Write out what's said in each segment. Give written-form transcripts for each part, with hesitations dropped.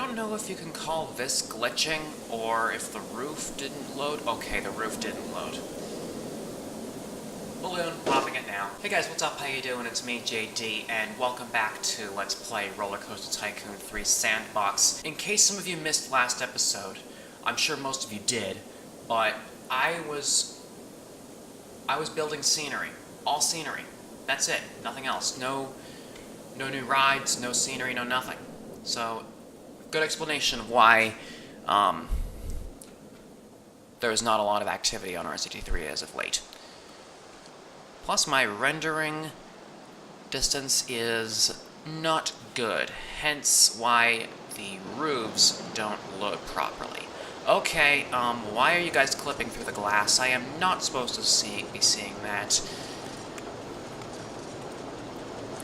don't know if you can call this glitching, or if the roof didn't load. Okay, the roof didn't load. Balloon, popping it now. Hey guys, what's up? How you doing? It's me, JD, and welcome back to Let's Play Roller Coaster Tycoon 3 Sandbox. In case some of you missed last episode, I'm sure most of you did, but I was building scenery. All scenery. That's it. Nothing else. No new rides, no scenery, no nothing. So, good explanation of why there's not a lot of activity on RCT3 as of late. Plus, my rendering distance is not good, hence why the roofs don't load properly. Okay, why are you guys clipping through the glass? I am not supposed to be seeing that.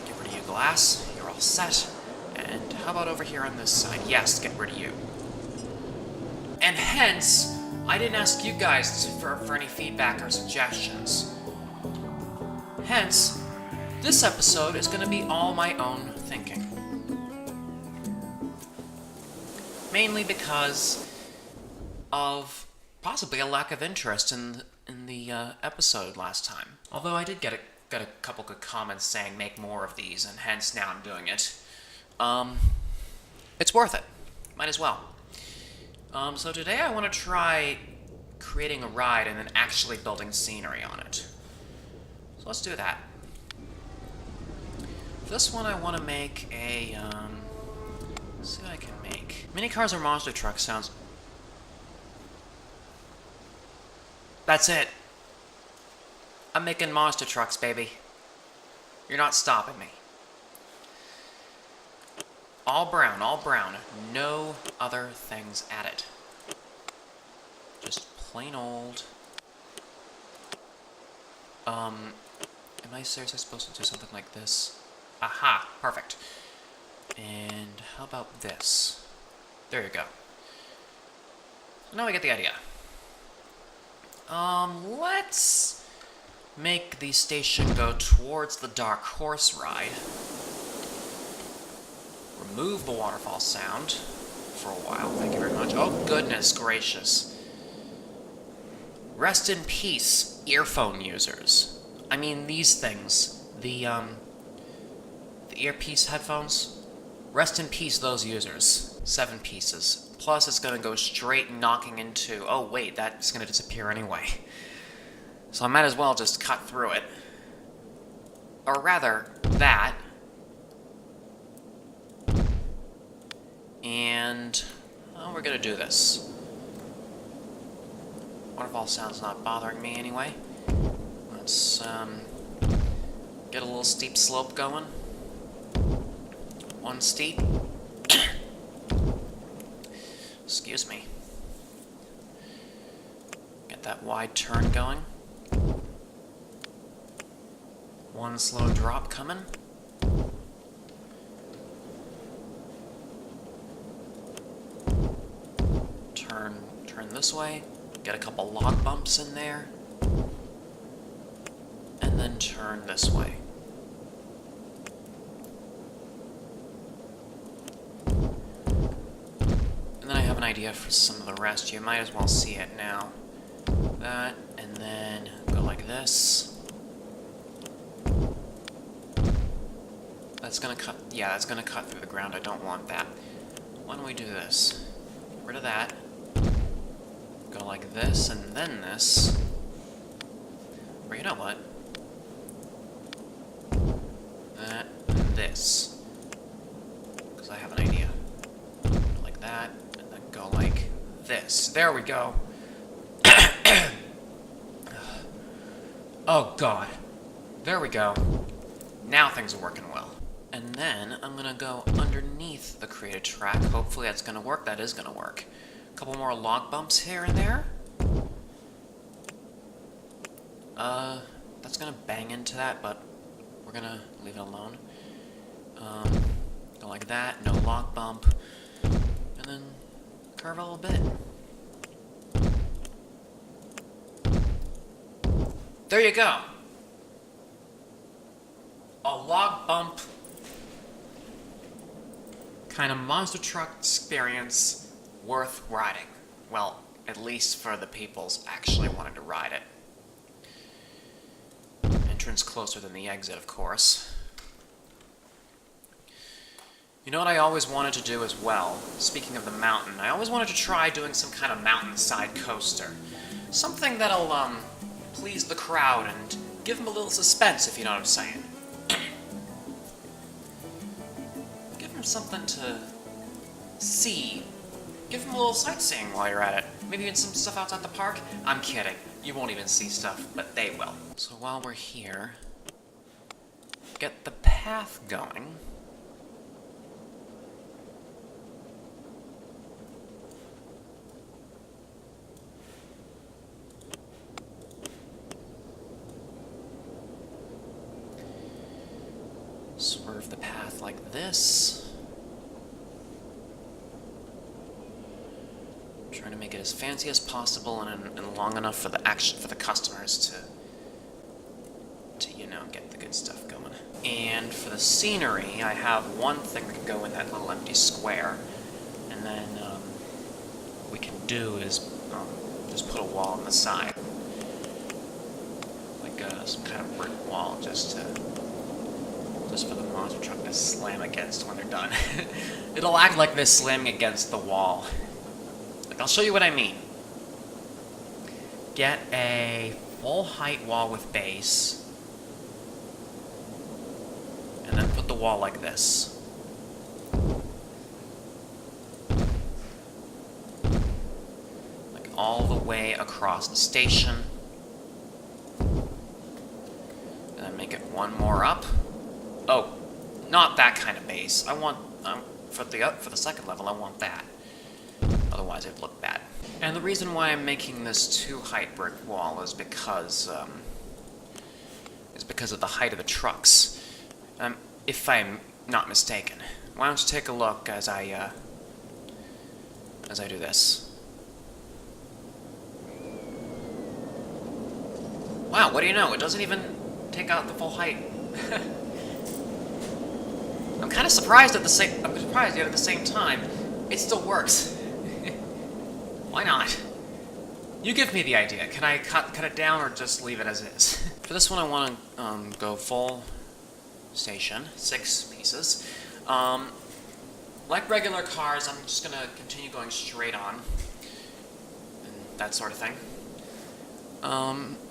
Get rid of you, glass. You're all set. And how about over here on this side? Yes, get rid of you. And hence, I didn't ask you guys for any feedback or suggestions. Hence, this episode is going to be all my own thinking. Mainly because of possibly a lack of interest in the episode last time. Although I did get a couple good comments saying make more of these, and hence now I'm doing it. It's worth it. Might as well. So today I want to try creating a ride and then actually building scenery on it. So let's do that. For this one I want to make a, let's see what I can make. Mini cars or monster trucks sounds... That's it. I'm making monster trucks, baby. You're not stopping me. All brown, no other things added. Just plain old. Am I seriously supposed to do something like this? Aha, perfect. And how about this? There you go. So now we get the idea. Let's make the station go towards the Dark Horse ride. Remove the waterfall sound for a while. Thank you very much. Oh, goodness gracious. Rest in peace, earphone users. I mean, these things. The earpiece headphones. Rest in peace, those users. 7 pieces. Plus, it's going to go straight knocking into... Oh, wait, that's going to disappear anyway. So I might as well just cut through it. Or rather, that... And, well, we're gonna do this. Waterfall sound's not bothering me anyway. Let's, get a little steep slope going. One steep. Excuse me. Get that wide turn going. One slow drop coming. Turn this way, get a couple log bumps in there, and then turn this way. And then I have an idea for some of the rest. You might as well see it now. That, and then go like this. That's gonna cut, yeah, that's gonna cut through the ground. I don't want that. Why don't we do this? Get rid of that. Go like this, and then this. Or you know what? That, and this. Because I have an idea. Go like that, and then go like this. There we go. Oh, God. There we go. Now things are working well. And then I'm going to go underneath the created track. Hopefully that's going to work. That is going to work. A couple more log bumps here and there. That's gonna bang into that, but we're gonna leave it alone. Go like that, no log bump, and then curve a little bit. There you go. A log bump kind of monster truck experience worth riding. Well, at least for the peoples actually wanting to ride it. Entrance closer than the exit, of course. You know what I always wanted to do as well? Speaking of the mountain, I always wanted to try doing some kind of mountainside coaster. Something that'll, please the crowd and give them a little suspense, if you know what I'm saying. Give them something to see. Give them a little sightseeing while you're at it. Maybe even some stuff outside the park. I'm kidding. You won't even see stuff, but they will. So while we're here, get the path going. Swerve the path like this. Trying to make it as fancy as possible and long enough for the customers to you know, get the good stuff going. And for the scenery, I have one thing that can go in that little empty square, and then what we can do is just put a wall on the side, like some kind of brick wall, just for the monster truck to slam against when they're done. It'll act like they're slamming against the wall. Like, I'll show you what I mean. Get a full height wall with base, and then put the wall like this. Like all the way across the station. And then make it one more up. Oh, not that kind of base. I want, for the second level, I want that. Otherwise it'd look bad. And the reason why I'm making this 2-height brick wall is because of the height of the trucks. If I'm not mistaken. Why don't you take a look as I do this. Wow, what do you know? It doesn't even take out the full height. I'm kind of surprised yet at the same time, it still works. Why not? You give me the idea. Can I cut it down or just leave it as is? For this one, I want to go full station, 6 pieces. Like regular cars, I'm just gonna continue going straight on, and that sort of thing.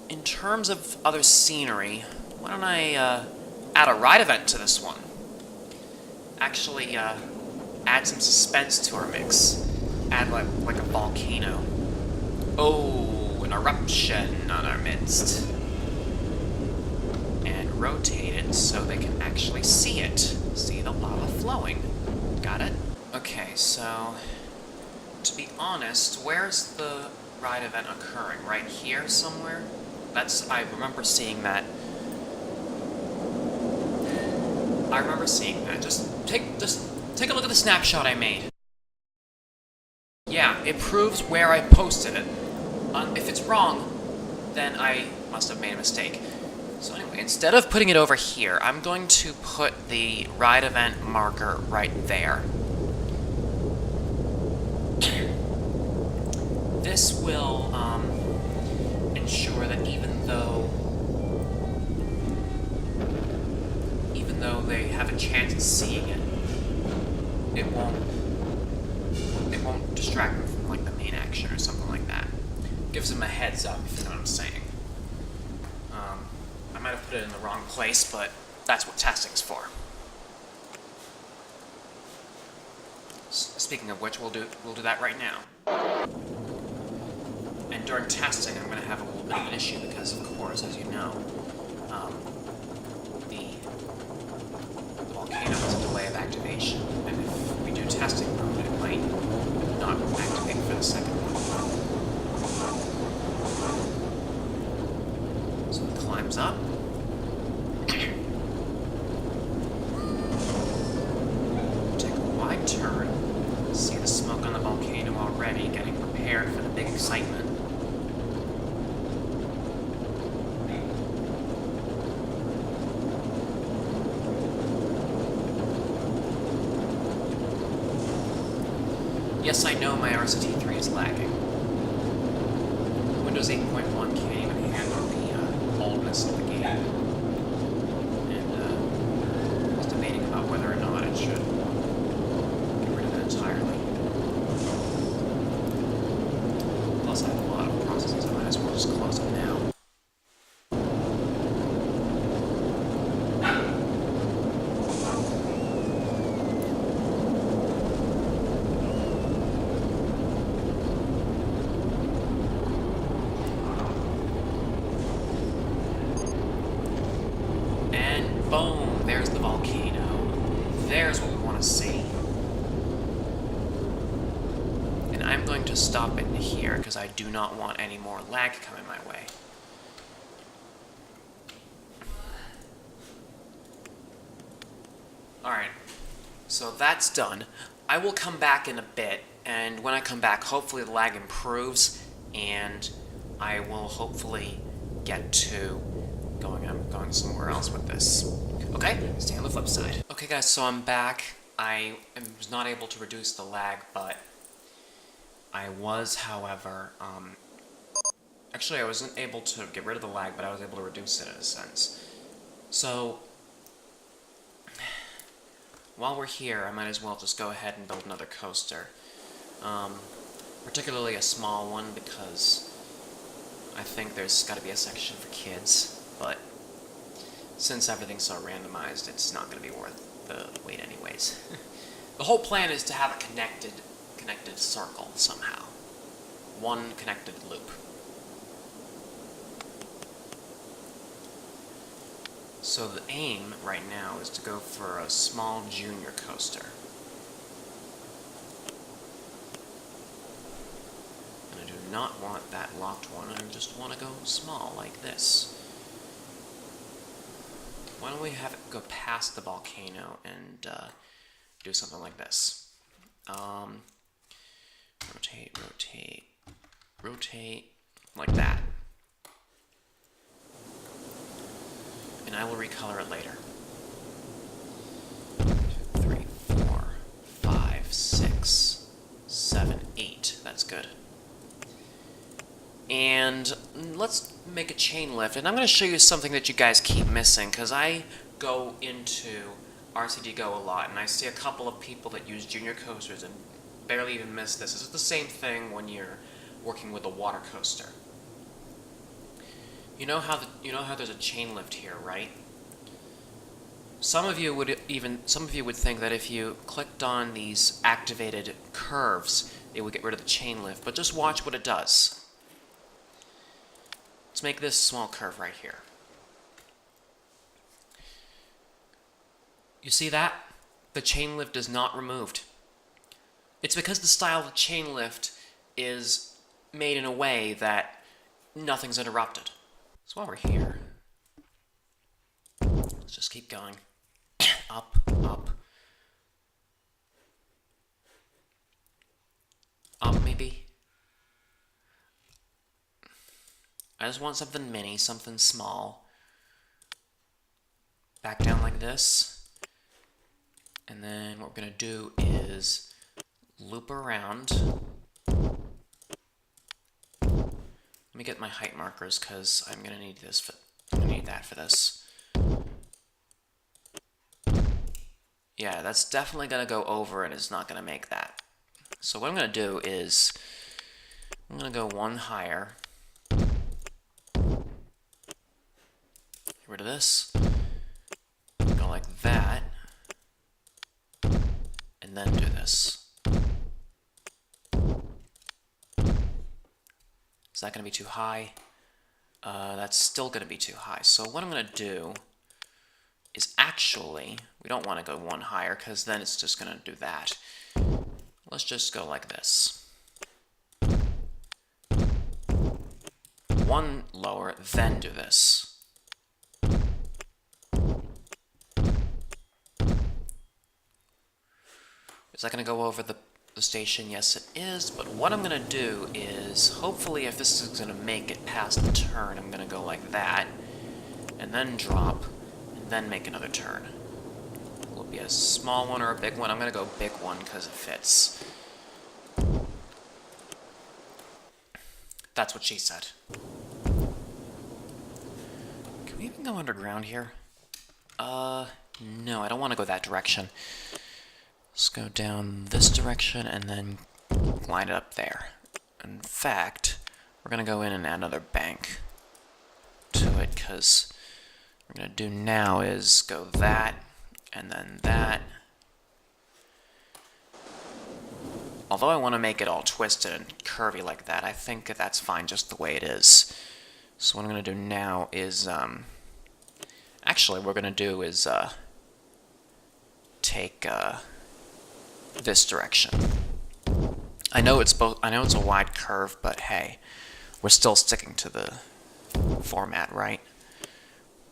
In terms of other scenery, why don't I add a ride event to this one? Actually, add some suspense to our mix. Add like a volcano. Oh, an eruption on our midst. And rotate it so they can actually see it. See the lava flowing. Got it? Okay, so to be honest, where's the ride event occurring? Right here somewhere? I remember seeing that. Just take a look at the snapshot I made. Yeah, it proves where I posted it. If it's wrong, then I must have made a mistake. So anyway, instead of putting it over here, I'm going to put the ride event marker right there. This will ensure that even though they have a chance of seeing it, it won't distract them from like the main action or something like that. Gives them a heads up, if you know what I'm saying. I might have put it in the wrong place, but that's what testing's for. Speaking of which, we'll do that right now. And during testing, I'm going to have a little bit of an issue because, of course, as you know, the volcano has a delay of activation, and if we do testing mode, it might not activate for the second one. So it climbs up. Take a wide turn. See the smoke on the volcano already, getting prepared for the big excitement. Yes, I know my RCT3 is lagging. Windows 8.1 can't even handle the oldness of the game. And I was debating about whether or not it should get rid of it entirely. Plus, I have a lot of processes, I might as well just close them now. Boom! There's the volcano. There's what we want to see. And I'm going to stop it here, because I do not want any more lag coming my way. Alright, so that's done. I will come back in a bit, and when I come back, hopefully the lag improves, and I will hopefully get to I'm going somewhere else with this. Okay, stay on the flip side. Okay guys, so I'm back. I was not able to reduce the lag, but I was, however, actually I wasn't able to get rid of the lag, but I was able to reduce it in a sense. So, while we're here, I might as well just go ahead and build another coaster. Particularly a small one, because I think there's got to be a section for kids. But since everything's so randomized, it's not going to be worth the wait anyways. The whole plan is to have a connected circle somehow. One connected loop. So the aim right now is to go for a small junior coaster. And I do not want that locked one, I just want to go small like this. Why don't we have it go past the volcano and do something like this? Rotate, rotate, rotate, like that. And I will recolor it later. 2, 3, 4, 5, 6, 7, 8. That's good. And let's make a chain lift, and I'm going to show you something that you guys keep missing, because I go into RCD Go a lot, and I see a couple of people that use junior coasters and barely even miss this. This is the same thing when you're working with a water coaster. You know how there's a chain lift here, right? Some of you would think that if you clicked on these activated curves, it would get rid of the chain lift, but just watch what it does. Let's make this small curve right here. You see that? The chain lift is not removed. It's because the style of the chain lift is made in a way that nothing's interrupted. So while we're here, let's just keep going. Up, up. Up, maybe? I just want something mini, something small. Back down like this. And then what we're going to do is loop around. Let me get my height markers, because I'm going to need this. I'm going to need that for this. Yeah, that's definitely going to go over, and it's not going to make that. So what I'm going to do is I'm going to go one higher. Get rid of this. Go like that. And then do this. Is that going to be too high? That's still going to be too high. So what I'm going to do is actually, we don't want to go one higher, because then it's just going to do that. Let's just go like this. One lower, then do this. Is that going to go over the station? Yes, it is. But what I'm going to do is, hopefully, if this is going to make it past the turn, I'm going to go like that, and then drop, and then make another turn. Will it be a small one or a big one? I'm going to go big one because it fits. That's what she said. Can we even go underground here? No, I don't want to go that direction. Let's go down this direction and then line it up there. In fact, we're going to go in and add another bank to it, because what we're going to do now is go that, and then that. Although I want to make it all twisted and curvy like that, I think that's fine just the way it is. So what I'm going to do now is, actually what we're going to do is take this direction. I know it's a wide curve, but hey, we're still sticking to the format, right?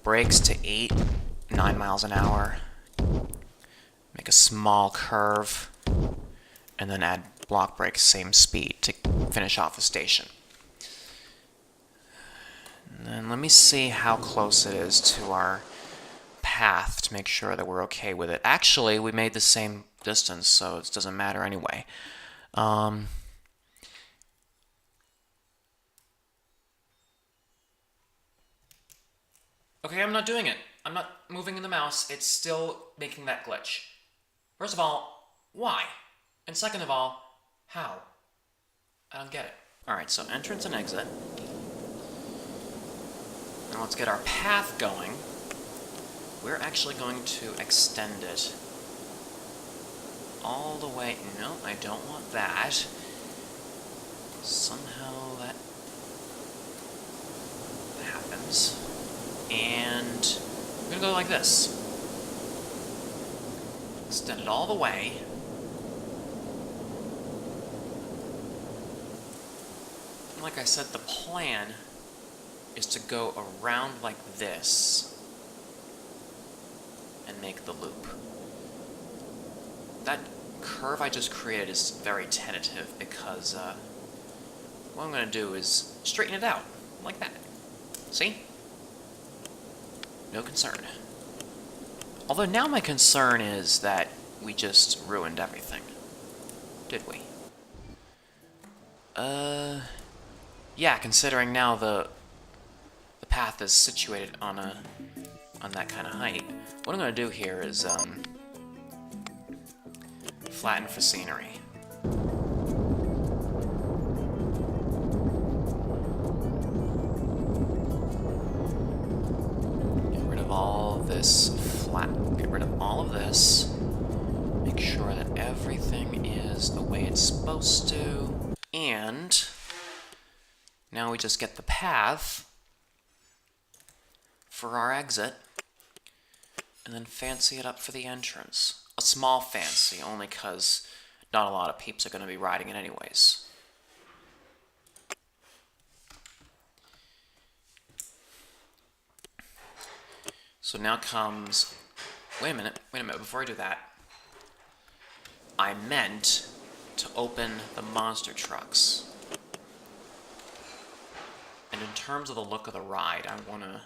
Brakes to 9 miles an hour. Make a small curve, and then add block brakes, same speed, to finish off the station. And then let me see how close it is to our path to make sure that we're okay with it. Actually, we made the same distance, so it doesn't matter anyway. Okay, I'm not doing it. I'm not moving the mouse. It's still making that glitch. First of all, why? And second of all, how? I don't get it. Alright, so entrance and exit. Now let's get our path going. We're actually going to extend it all the way. No, I don't want that. Somehow that happens. And we're going to go like this. Extend it all the way. And like I said, the plan is to go around like this and make the loop. That curve I just created is very tentative because what I'm going to do is straighten it out, like that. See? No concern. Although now my concern is that we just ruined everything. Did we? Yeah, considering now the path is situated on that kind of height. What I'm going to do here is flatten for scenery. Get rid of all this get rid of all of this. Make sure that everything is the way it's supposed to. And now we just get the path for our exit, and then fancy it up for the entrance. A small fancy, only because not a lot of peeps are going to be riding it anyways. So now comes... Wait a minute, before I do that, I meant to open the monster trucks. And in terms of the look of the ride, I want to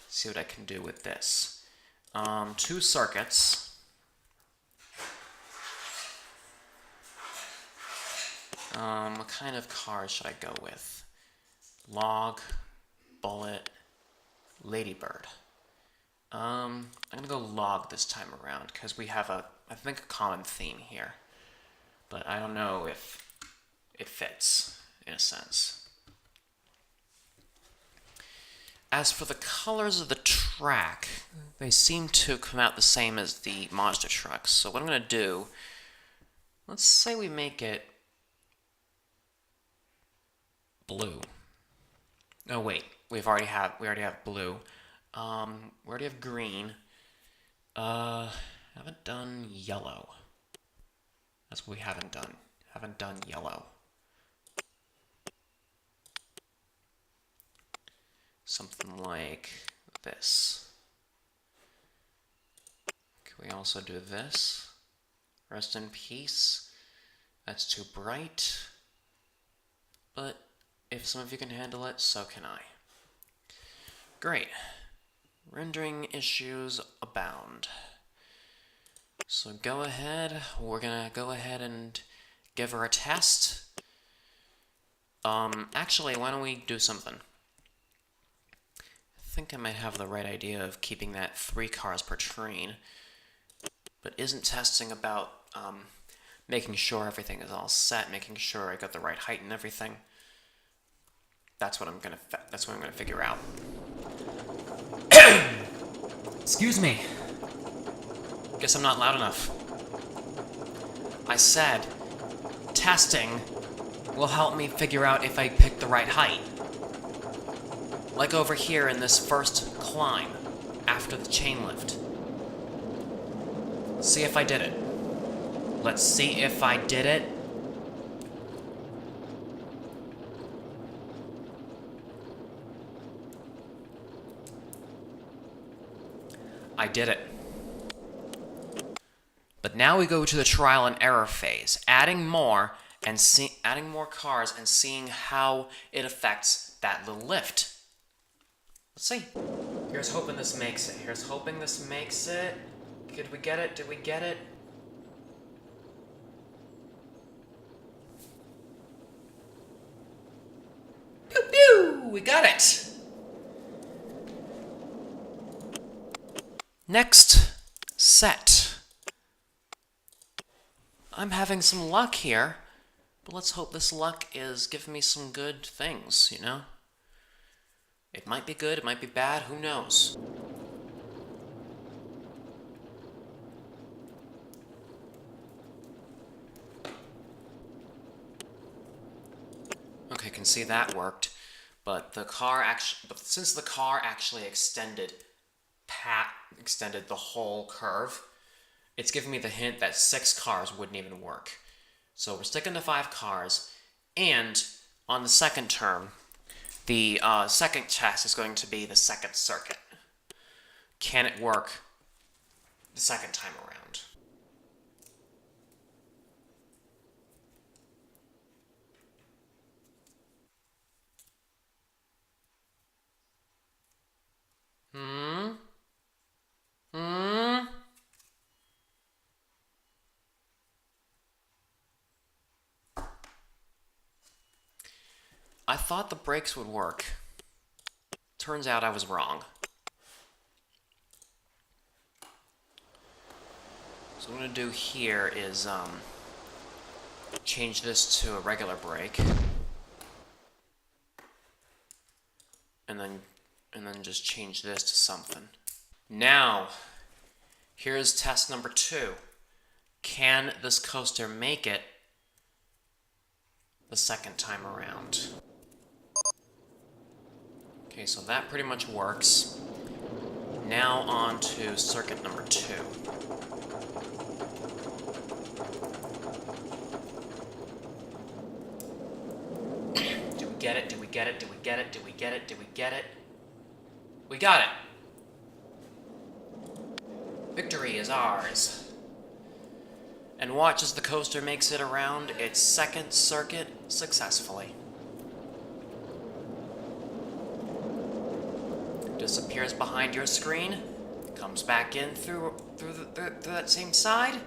see what I can do with this. 2 circuits. What kind of cars should I go with? Log, Bullet, Ladybird. I'm gonna go log this time around because we have I think a common theme here, but I don't know if it fits in a sense. As for the colors of the track, they seem to come out the same as the monster trucks. So what I'm gonna do, let's say we make it blue. Oh wait, we already have blue. We already have green. Haven't done yellow. That's what we haven't done. Haven't done yellow. Something like this. Can we also do this? Rest in peace. That's too bright. But if some of you can handle it, so can I. Great. Rendering issues abound. So go ahead, we're gonna go ahead and give her a test. Actually, why don't we do something? I think I might have the right idea of keeping that 3 cars per train, but isn't testing about, making sure everything is all set, making sure I got the right height and everything. That's what I'm gonna figure out. Excuse me. Guess I'm not loud enough. I said, testing will help me figure out if I picked the right height. Like over here in this first climb, after the chain lift. See if I did it. Let's see if I did it. I did it. But now we go to the trial and error phase, adding more cars and seeing how it affects that little lift. Let's see. Here's hoping this makes it. Here's hoping this makes it. Did we get it? Did we get it? Pew pew! We got it! Next set. I'm having some luck here, but let's hope this luck is giving me some good things, you know? It might be good, it might be bad, who knows? Okay, can see that worked, but since the car actually extended the whole curve, it's giving me the hint that 6 cars wouldn't even work. So we're sticking to 5 cars, and on the second term, the second test is going to be the second circuit. Can it work the second time around? I thought the brakes would work. Turns out I was wrong. So what I'm going to do here is change this to a regular brake. And then just change this to something. Now, here's test number 2. Can this coaster make it the second time around? Okay, so that pretty much works. Now on to circuit number 2. Did we get it? Did we get it? Did we get it? Did we get it? Did we get it? We got it! Victory is ours. And watch as the coaster makes it around its second circuit successfully. Disappears behind your screen, comes back in through that same side,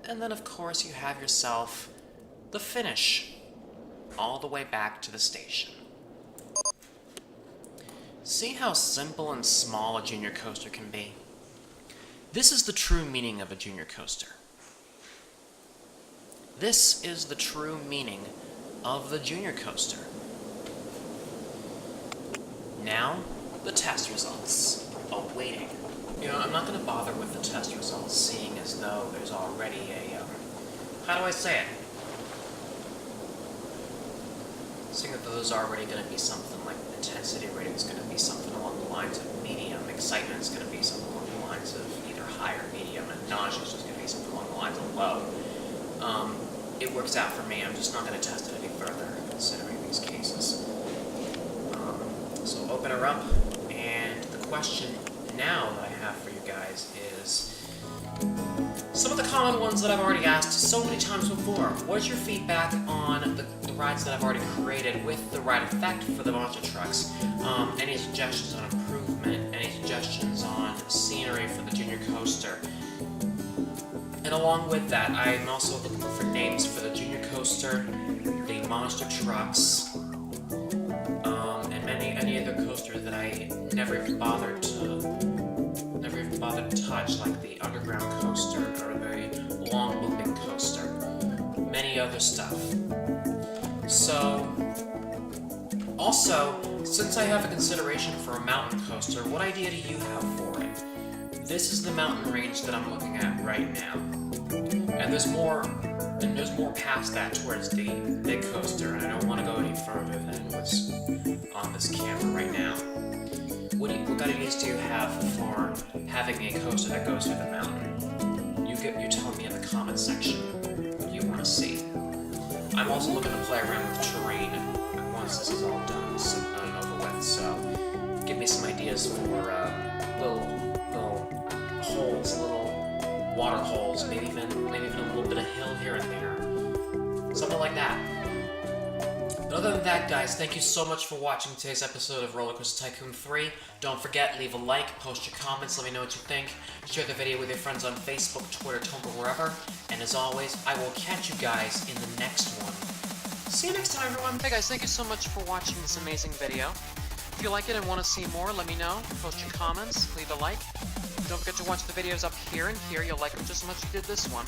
and then of course you have yourself the finish, all the way back to the station. See how simple and small a junior coaster can be? This is the true meaning of a junior coaster. This is the true meaning of the junior coaster. Now, the test results. Awaiting. You know, I'm not going to bother with the test results, seeing as though there's already a, how do I say it? Seeing that there's already going to be something like intensity rating is going to be something along the lines of medium, excitement is going to be something along the lines of either high or medium, and nausea is just going to be something along the lines of low. It works out for me. I'm just not going to test it any further, considering these cases. So open her up, and the question now that I have for you guys is some of the common ones that I've already asked so many times before. What is your feedback on the rides that I've already created with the ride effect for the monster trucks? Any suggestions on improvement? Any suggestions on scenery for the junior coaster? And along with that, I'm also looking for names for the junior coaster, the monster trucks, and any other coasters that I never even bothered to touch, like the underground coaster or the long looping coaster, many other stuff. So, also, since I have a consideration for a mountain coaster, what idea do you have for it? This is the mountain range that I'm looking at right now, and there's more past that towards the big coaster, and I don't want to go any further than what's on this camera right now. What ideas do you have for having a coaster that goes through the mountain? You tell me in the comment section what you want to see. I'm also looking to play around with terrain once this is all done and over with, so give me some ideas for little holes, little water holes, maybe even a little bit of hill here and there. Something like that. But other than that, guys, thank you so much for watching today's episode of Roller Coaster Tycoon 3. Don't forget, leave a like, post your comments, let me know what you think. Share the video with your friends on Facebook, Twitter, Tumblr, wherever. And as always, I will catch you guys in the next one. See you next time, everyone. Hey guys, thank you so much for watching this amazing video. If you like it and want to see more, let me know. Post your comments, leave a like. Don't forget to watch the videos up here and here. You'll like them just as much as you did this one.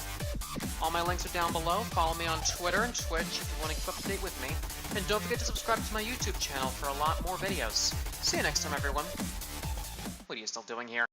All my links are down below. Follow me on Twitter and Twitch if you want to keep up to date with me. And don't forget to subscribe to my YouTube channel for a lot more videos. See you next time, everyone. What are you still doing here?